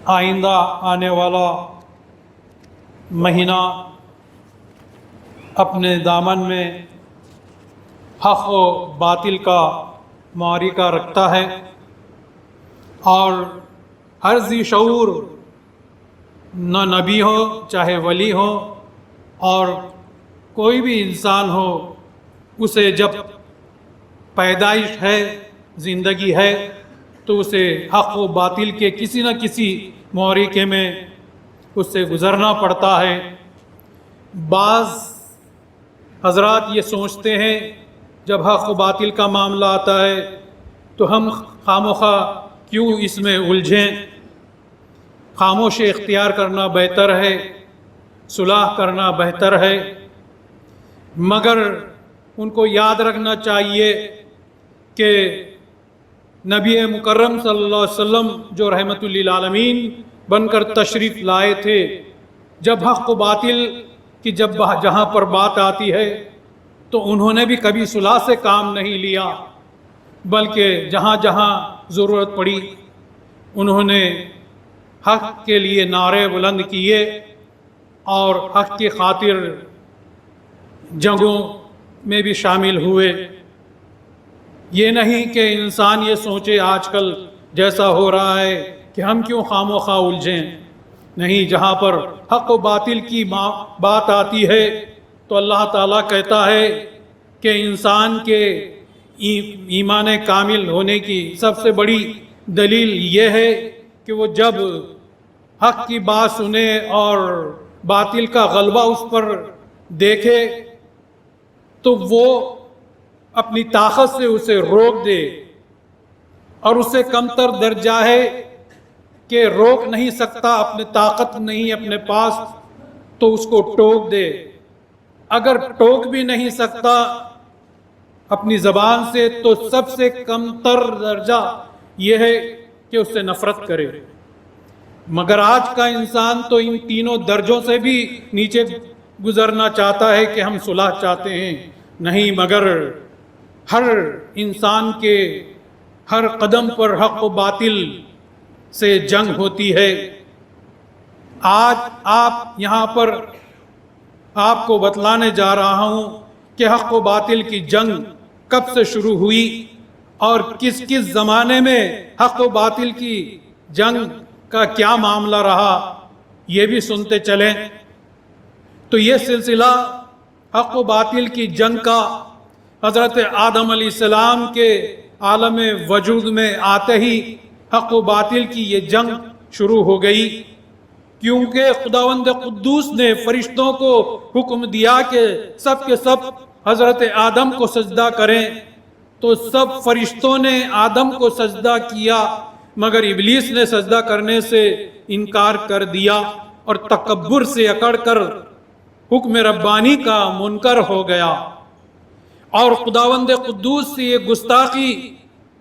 آئندہ آنے والا مہینہ اپنے دامن میں حق و باطل کا معرکہ رکھتا ہے، اور ہر ذی شعور، نہ نبی ہو چاہے ولی ہو اور کوئی بھی انسان ہو، اسے جب پیدائش ہے، زندگی ہے، تو اسے حق و باطل کے کسی نہ کسی معرکے میں اس سے گزرنا پڑتا ہے۔ بعض حضرات یہ سوچتے ہیں جب حق و باطل کا معاملہ آتا ہے تو ہم خامخواہ کیوں اس میں الجھیں، خاموشی اختیار کرنا بہتر ہے، صلح کرنا بہتر ہے۔ مگر ان کو یاد رکھنا چاہیے کہ نبی مکرم صلی اللہ علیہ وسلم جو رحمت للعالمین بن کر تشریف لائے تھے، جب حق و باطل کی جہاں پر بات آتی ہے تو انہوں نے بھی کبھی صلح سے کام نہیں لیا، بلکہ جہاں جہاں ضرورت پڑی انہوں نے حق کے لیے نعرے بلند کیے اور حق کی خاطر جنگوں میں بھی شامل ہوئے۔ یہ نہیں کہ انسان یہ سوچے آج کل جیسا ہو رہا ہے کہ ہم کیوں خام و خواہ الجھیں، نہیں، جہاں پر حق و باطل کی بات آتی ہے تو اللہ تعالیٰ کہتا ہے کہ انسان کے ایمان کامل ہونے کی سب سے بڑی دلیل یہ ہے کہ وہ جب حق کی بات سنے اور باطل کا غلبہ اس پر دیکھے تو وہ اپنی طاقت سے اسے روک دے، اور اس سے کم تر درجہ ہے کہ روک نہیں سکتا، اپنے طاقت نہیں اپنے پاس، تو اس کو ٹوک دے۔ اگر ٹوک بھی نہیں سکتا اپنی زبان سے تو سب سے کم تر درجہ یہ ہے کہ اس سے نفرت کرے۔ مگر آج کا انسان تو ان تینوں درجوں سے بھی نیچے گزرنا چاہتا ہے کہ ہم صلح چاہتے ہیں، نہیں، مگر ہر انسان کے ہر قدم پر حق و باطل سے جنگ ہوتی ہے۔ آج آپ یہاں پر آپ کو بتلانے جا رہا ہوں کہ حق و باطل کی جنگ کب سے شروع ہوئی اور کس کس زمانے میں حق و باطل کی جنگ کا کیا معاملہ رہا، یہ بھی سنتے چلیں۔ تو یہ سلسلہ حق و باطل کی جنگ کا حضرت آدم علیہ السلام کے عالم وجود میں آتے ہی حق و باطل کی یہ جنگ شروع ہو گئی، کیونکہ خداوند قدوس نے فرشتوں کو حکم دیا کہ سب کے سب حضرت آدم کو سجدہ کریں، تو سب فرشتوں نے آدم کو سجدہ کیا، مگر ابلیس نے سجدہ کرنے سے انکار کر دیا اور تکبر سے اکڑ کر حکم ربانی کا منکر ہو گیا، اور خداوند قدوس سے یہ گستاخی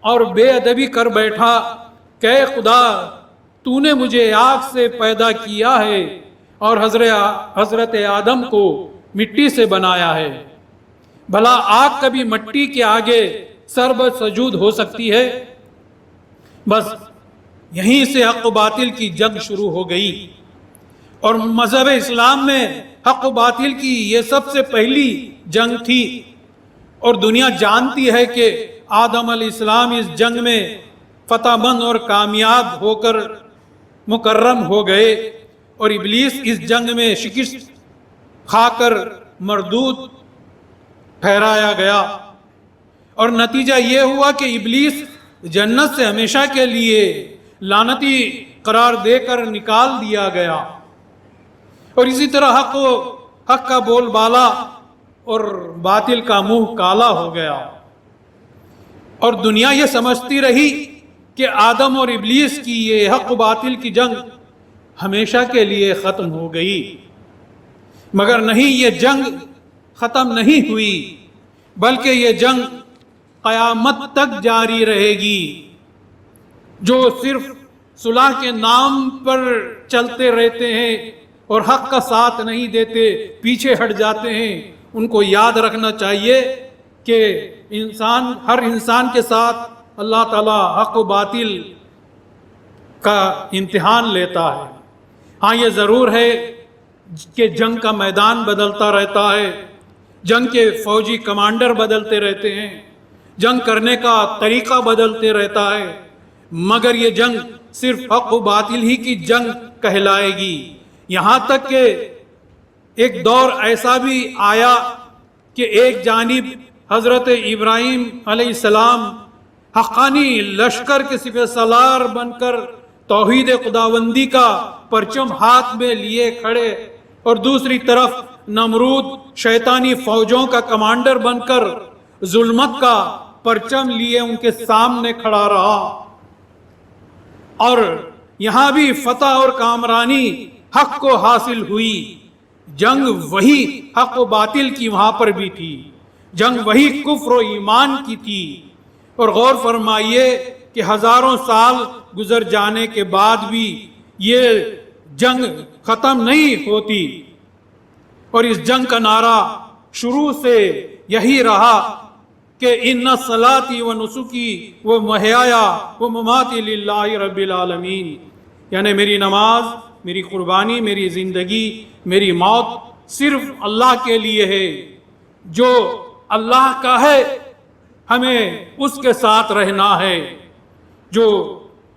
اور بے ادبی کر بیٹھا کہ اے خدا، تو نے مجھے آگ سے پیدا کیا ہے اور حضرت آدم کو مٹی سے بنایا ہے، بھلا آگ کبھی مٹی کے آگے سر سجود ہو سکتی ہے؟ بس یہیں سے حق و باطل کی جنگ شروع ہو گئی، اور مذہب اسلام میں حق و باطل کی یہ سب سے پہلی جنگ تھی، اور دنیا جانتی ہے کہ آدم علیہ السلام اس جنگ میں فتح مند اور کامیاب ہو کر مکرم ہو گئے، اور ابلیس اس جنگ میں شکست کھا کر مردود ٹھہرایا گیا، اور نتیجہ یہ ہوا کہ ابلیس جنت سے ہمیشہ کے لیے لعنتی قرار دے کر نکال دیا گیا، اور اسی طرح حق کا بول بالا اور باطل کا منہ کالا ہو گیا، اور دنیا یہ سمجھتی رہی کہ آدم اور ابلیس کی یہ حق و باطل کی جنگ ہمیشہ کے لیے ختم ہو گئی، مگر نہیں، یہ جنگ ختم نہیں ہوئی، بلکہ یہ جنگ قیامت تک جاری رہے گی۔ جو صرف صلح کے نام پر چلتے رہتے ہیں اور حق کا ساتھ نہیں دیتے، پیچھے ہٹ جاتے ہیں، ان کو یاد رکھنا چاہیے کہ ہر انسان کے ساتھ اللہ تعالیٰ حق و باطل کا امتحان لیتا ہے۔ ہاں یہ ضرور ہے کہ جنگ کا میدان بدلتا رہتا ہے، جنگ کے فوجی کمانڈر بدلتے رہتے ہیں، جنگ کرنے کا طریقہ بدلتے رہتا ہے، مگر یہ جنگ صرف حق و باطل ہی کی جنگ کہلائے گی۔ یہاں تک کہ ایک دور ایسا بھی آیا کہ ایک جانب حضرت ابراہیم علیہ السلام حقانی لشکر کے سپہ سالار بن کر توحید خداوندی کا پرچم ہاتھ میں لیے کھڑے، اور دوسری طرف نمرود شیطانی فوجوں کا کمانڈر بن کر ظلمت کا پرچم لیے ان کے سامنے کھڑا رہا، اور یہاں بھی فتح اور کامرانی حق کو حاصل ہوئی۔ جنگ وہی حق و باطل کی وہاں پر بھی تھی، جنگ وہی کفر و ایمان کی تھی۔ اور غور فرمائیے کہ ہزاروں سال گزر جانے کے بعد بھی یہ جنگ ختم نہیں ہوتی، اور اس جنگ کا نعرہ شروع سے یہی رہا کہ ان صلاتی و نسکی و محیایا و مماتی للہ رب العالمین، یعنی میری نماز، میری قربانی، میری زندگی، میری موت صرف اللہ کے لیے ہے۔ جو اللہ کا ہے ہمیں اس کے ساتھ رہنا ہے، جو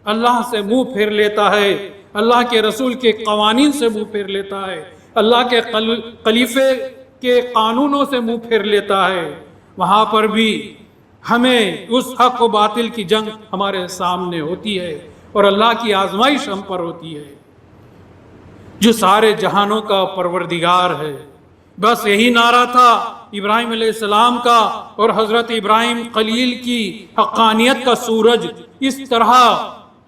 اللہ سے منہ پھیر لیتا ہے، اللہ کے رسول کے قوانین سے منہ پھیر لیتا ہے، اللہ کے خلیفے کے قانونوں سے منہ پھیر لیتا ہے، وہاں پر بھی ہمیں اس حق و باطل کی جنگ ہمارے سامنے ہوتی ہے، اور اللہ کی آزمائش ہم پر ہوتی ہے، جو سارے جہانوں کا پروردگار ہے۔ بس یہی نعرہ تھا ابراہیم علیہ السلام کا، اور حضرت ابراہیم خلیل کی حقانیت کا سورج اس طرح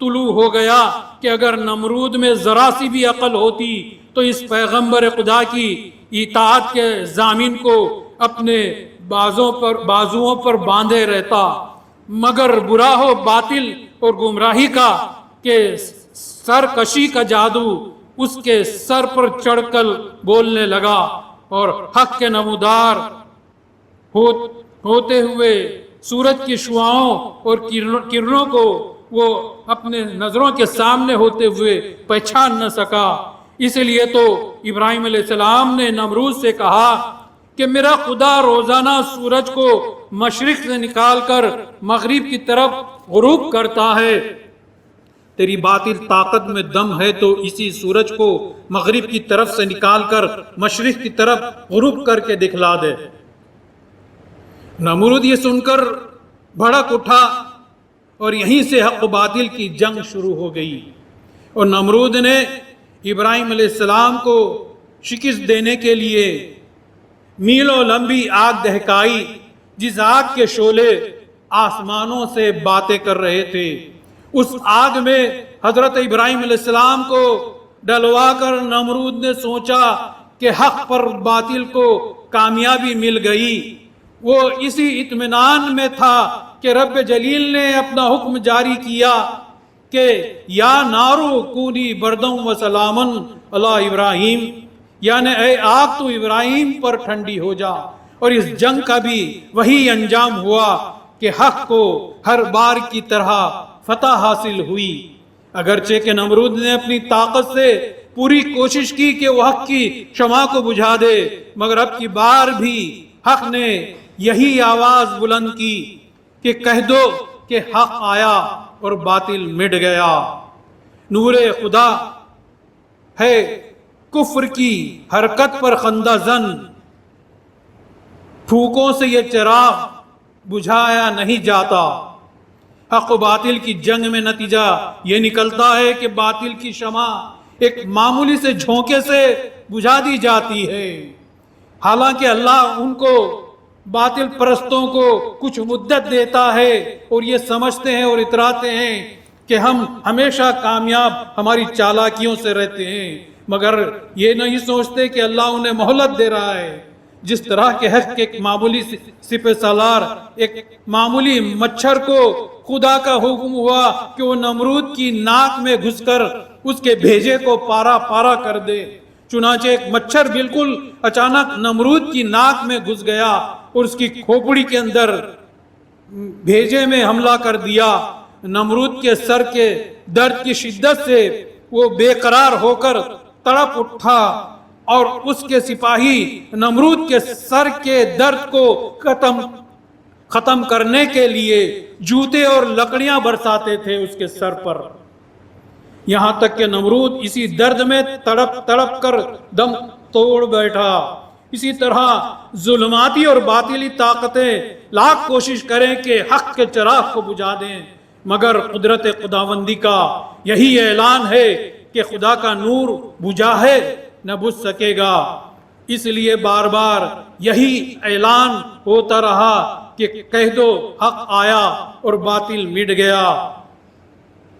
طلوع ہو گیا کہ اگر نمرود میں ذرا سی بھی عقل ہوتی تو اس پیغمبر خدا کی اطاعت کے ضامن کو اپنے بازوؤں پر باندھے رہتا، مگر برا ہو باطل اور گمراہی کا کہ سرکشی کا جادو اس کے سر پر چڑھ کر بولنے لگا، اور حق کے نمودار ہوتے ہوئے سورج کی شعاعوں اور کرنوں کو وہ اپنے نظروں کے سامنے ہوتے ہوئے پہچان نہ سکا۔ اس لیے تو ابراہیم علیہ السلام نے نمرود سے کہا کہ میرا خدا روزانہ سورج کو مشرق سے نکال کر مغرب کی طرف غروب کرتا ہے، تیری باطل طاقت میں دم ہے تو اسی سورج کو مغرب کی طرف سے نکال کر مشرق کی طرف غروب کر کے دکھلا دے۔ نمرود یہ سن کر بھڑک اٹھا، اور یہیں سے حق و باطل کی جنگ شروع ہو گئی، اور نمرود نے ابراہیم علیہ السلام کو شکست دینے کے لیے میلوں لمبی آگ دہکائی، جس آگ کے شعلے آسمانوں سے باتیں کر رہے تھے۔ اس آگ میں حضرت ابراہیم علیہ السلام کو ڈلوا کر نمرود نے سوچا کہ حق پر باطل کو کامیابی مل گئی۔ وہ اسی اطمینان میں تھا کہ رب جلیل نے اپنا حکم جاری کیا کہ یا نارو کونی بردم و سلامن علی ابراہیم، یعنی اے آگ تو ابراہیم پر ٹھنڈی ہو جا۔ اور اس جنگ کا بھی وہی انجام ہوا کہ حق کو ہر بار کی طرح فتح حاصل ہوئی، اگرچہ کہ نمرود نے اپنی طاقت سے پوری کوشش کی کہ وہ حق کی شمع کو بجھا دے، مگر اب کی بار بھی حق نے یہی آواز بلند کی کہ کہہ دو کہ حق آیا اور باطل مٹ گیا۔ نور خدا ہے کفر کی حرکت پر خندہ زن، پھوکوں سے یہ چراغ بجھایا نہیں جاتا۔ حق و باطل کی جنگ میں نتیجہ یہ نکلتا ہے کہ باطل کی شمع ایک معمولی سے جھونکے سے بجھا دی جاتی ہے، حالانکہ اللہ ان کو باطل پرستوں کو کچھ مدت دیتا ہے، اور یہ سمجھتے ہیں اور اتراتے ہیں کہ ہم ہمیشہ کامیاب ہماری چالاکیوں سے رہتے ہیں، مگر یہ نہیں سوچتے کہ اللہ انہیں مہلت دے رہا ہے۔ جس طرح کے حق کے ایک معمولی سپہ سالار، ایک معمولی مچھر کو خدا کا حکم ہوا کہ وہ نمرود کی ناک میں گھس کر اس کے بھیجے کو پارا پارا کر دے، چنانچہ ایک مچھر بالکل اچانک نمرود کی ناک میں گھس گیا اور اس کی کھوپڑی کے اندر بھیجے میں حملہ کر دیا۔ نمرود کے سر کے درد کی شدت سے وہ بے قرار ہو کر تڑپ اٹھا اور اس کے سپاہی نمرود کے سر کے درد کو ختم کرنے کے لیے جوتے اور لکڑیاں برساتے تھے اس کے سر پر، یہاں تک کہ نمرود اسی درد میں تڑپ تڑپ کر دم توڑ بیٹھا۔ اسی طرح ظلماتی اور باطلی طاقتیں لاکھ کوشش کریں کہ حق کے چراغ کو بجھا دیں، مگر قدرت خداوندی کا یہی اعلان ہے کہ خدا کا نور بجھا ہے نہ بجھ سکے گا۔ اس لیے بار بار یہی اعلان ہوتا رہا کہ کہہ دو حق آیا اور باطل مٹ گیا۔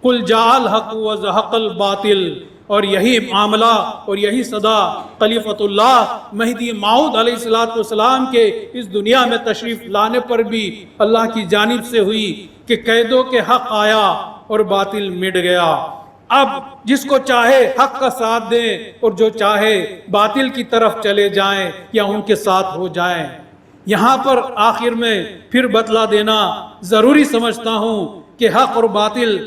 قل جاء الحق وزهق الباطل، اور یہی معاملہ اور یہی صدا خلیفۃ اللہ مہدی موعود علیہ السلام کے اس دنیا میں تشریف لانے پر بھی اللہ کی جانب سے ہوئی کہ کہہ دو کہ حق آیا اور باطل مٹ گیا۔ اب جس کو چاہے حق کا ساتھ دیں اور جو چاہے باطل کی طرف چلے جائیں یا ان کے ساتھ ہو جائیں۔ یہاں پر آخر میں پھر بتلا دینا ضروری سمجھتا ہوں کہ حق اور باطل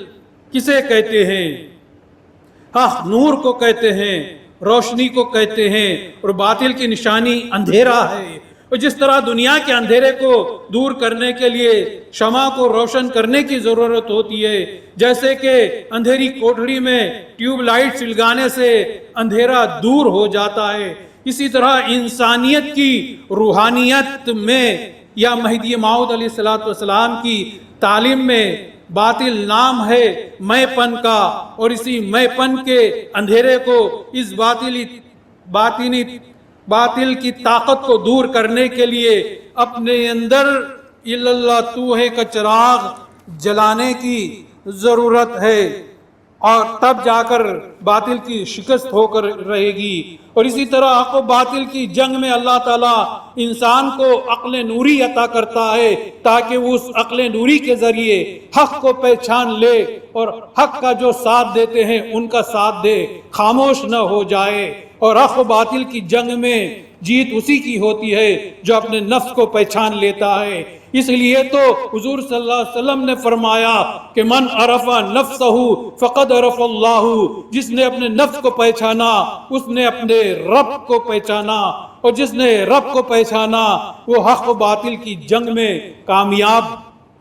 کسے کہتے ہیں۔ حق نور کو کہتے ہیں، روشنی کو کہتے ہیں، اور باطل کی نشانی اندھیرا ہے۔ اور جس طرح دنیا کے اندھیرے کو دور کرنے کے لیے شمع کو روشن کرنے کی ضرورت ہوتی ہے، جیسے کہ اندھیری کوٹھڑی میں ٹیوب لائٹ سلگانے سے اندھیرا دور ہو جاتا ہے، اسی طرح انسانیت کی روحانیت میں یا مہدی موعود علیہ السلام کی تعلیم میں باطل نام ہے میں پن کا، اور اسی میں پن کے اندھیرے کو اس باطل کی طاقت کو دور کرنے کے لیے اپنے اندر اللہ تو ہے کا چراغ جلانے کی ضرورت ہے، اور تب جا کر باطل کی شکست ہو کر رہے گی۔ اور اسی طرح حق و باطل کی جنگ میں اللہ تعالیٰ انسان کو عقل نوری عطا کرتا ہے تاکہ وہ اس عقل نوری کے ذریعے حق کو پہچان لے اور حق کا جو ساتھ دیتے ہیں ان کا ساتھ دے، خاموش نہ ہو جائے۔ اور حق و باطل کی جنگ میں جیت اسی کی ہوتی ہے جو اپنے نفس کو پہچان لیتا ہے۔ اس لیے تو حضور صلی اللہ علیہ وسلم نے فرمایا کہ من عرف نفسہ فقد عرف اللہ، جس نے اپنے نفس کو پہچانا اس نے اپنے رب کو پہچانا، اور جس نے رب کو پہچانا وہ حق و باطل کی جنگ میں کامیاب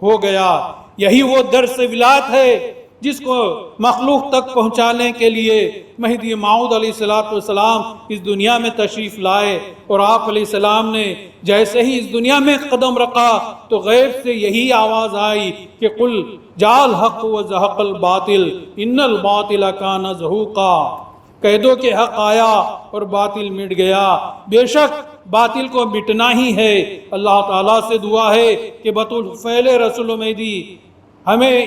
ہو گیا۔ یہی وہ درس ولایت ہے جس کو مخلوق تک پہنچانے کے لیے مہدی موعود علیہ السلام اس دنیا میں تشریف لائے، اور آپ علیہ السلام نے جیسے ہی اس دنیا میں قدم رکھا تو غیب سے یہی آواز آئی کہ قل جاء الحق وزهق الباطل ان الباطل کان زہوقا، کہہ دو کہ حق آیا اور باطل مٹ گیا۔ بے شک باطل کو مٹنا ہی ہے۔ اللہ تعالیٰ سے دعا ہے کہ بطول فعل رسول مہدی ہمیں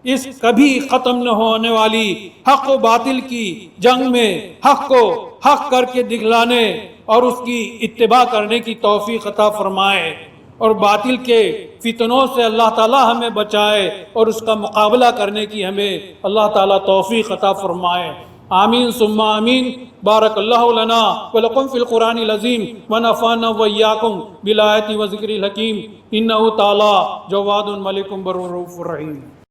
اس کبھی ختم نہ ہونے والی حق و باطل کی جنگ میں حق کو حق کر کے دکھلانے اور اس کی اتباع کرنے کی توفیق عطا فرمائے، اور باطل کے فتنوں سے اللہ تعالی ہمیں بچائے اور اس کا مقابلہ کرنے کی ہمیں اللہ تعالی توفیق عطا فرمائے۔ آمین ثم آمین۔ بارک اللہ لنا ولکم فی القرآن العظیم ونفعنا وإیاکم بالآیات و ذکر الحکیم، انہ تعالی جواد ملک بر رؤوف رحیم۔